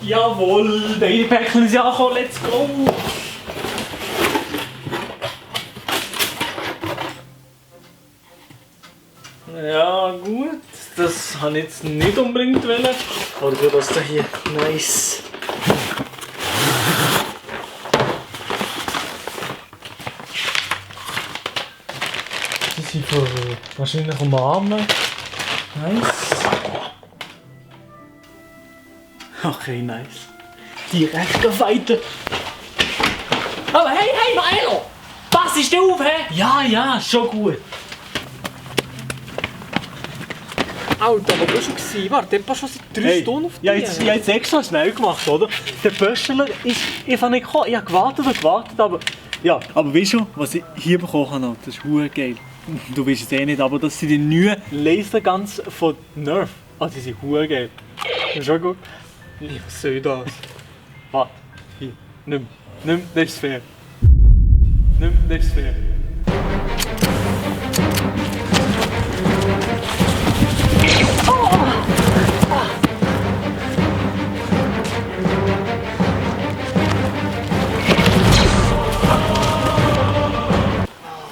Jawohl, der Päckchen ist ja angekommen, let's go! Ja gut, das habe ich jetzt nicht unbedingt wollen. Aber für das hier, nice. Die sind von wahrscheinlich umarmen. Nice. Okay, nice. Direkt gefeitet. Aber hey, Milo! Pass ist auf, hä? Ja, schon gut. Alter, wo bist du gewesen? Warte, der passt schon seit 3 Stunden auf dich. Ja, jetzt habe extra schnell gemacht, oder? Der Böschler ist einfach nicht gekommen. Ich habe gewartet, aber... Ja, aber weißt du, was ich hier bekommen habe? Das ist verdammt geil. Du weißt es eh nicht, aber das sind die neuen Laserguns von Nerf. Ah, die sind verdammt geil. Das ist schon gut. Was soll das? Warte, hier, nimm, das ist fair. Nimm, das ist fair.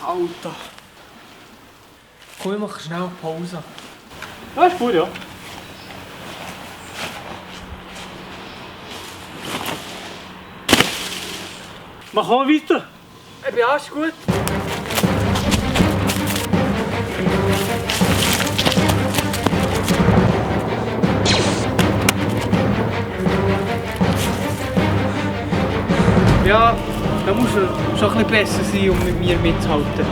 Alter. Komm, wir machen schnell Pause. Ja, ist gut, ja. Machen wir weiter. Ja, ist gut. Ja, da musst du schon ein bisschen besser sein, um mit mir mitzuhalten.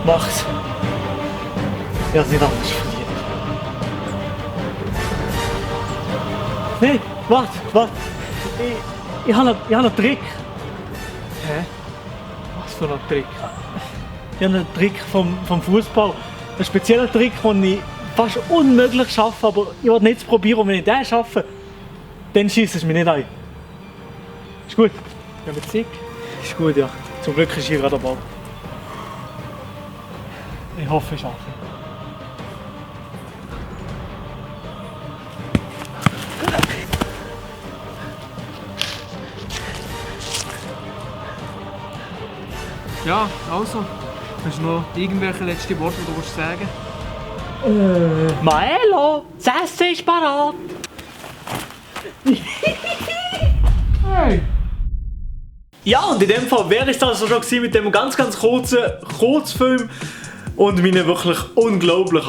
Mach's. Ja, sie haben es verdient. Nein, warte. Ich habe einen Trick. Hä? Was für ein Trick? Ich habe einen Trick vom Fußball. Ein spezieller Trick, den ich fast unmöglich schaffe, aber ich will nicht probieren. Und wenn ich den schaffe, dann schießt es mich nicht ein. Ist gut? Ja, aber zick. Ist gut, ja. Zum Glück ist hier gerade der Ball. Ich hoffe, ich schaffe. Ja, also. Hast du noch irgendwelche letzten Worte, die du sagen willst? Maelo, das Essen ist parat. Hey! Ja, und in dem Fall wäre es also schon gewesen mit dem ganz kurzen Kurzfilm und meinen wirklich unglaublich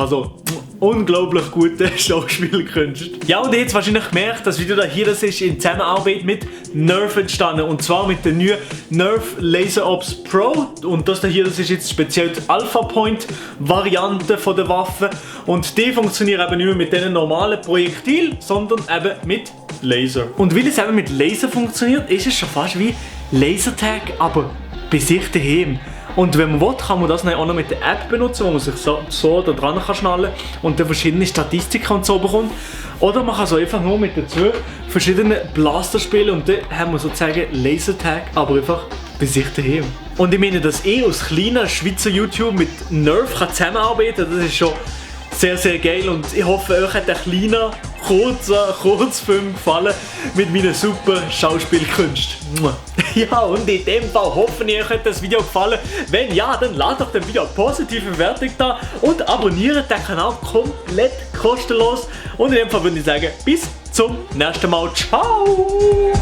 guten Schauspielkünsten. Ja, und ihr habt wahrscheinlich gemerkt, das Video hier, das ist in Zusammenarbeit mit Nerf entstanden. Und zwar mit der neuen Nerf Laser Ops Pro. Und das hier, das ist jetzt speziell die Alpha Point Variante von der Waffe. Und die funktionieren eben nicht mehr mit diesen normalen Projektilen, sondern eben mit Laser. Und weil es eben mit Laser funktioniert, ist es schon fast wie Lasertag, aber bei sich daheim. Und wenn man will, kann man das dann auch noch mit der App benutzen, wo man sich so da dran kann schnallen und dann verschiedene Statistiken und so bekommt. Oder man kann so einfach nur mit den 2 verschiedenen Blaster spielen und dann haben wir sozusagen Lasertag, aber einfach bei sich daheim. Und ich meine, dass ich als kleiner Schweizer YouTube mit Nerf zusammenarbeiten kann, das ist schon sehr geil und ich hoffe, euch hat der kleine, Kurzfilm gefallen mit meinen super Schauspielkünsten. Ja, und in dem Fall hoffe ich, euch hat das Video gefallen. Wenn ja, dann lasst doch dem Video eine positive Bewertung da und abonniert den Kanal komplett kostenlos. Und in dem Fall würde ich sagen, bis zum nächsten Mal. Ciao!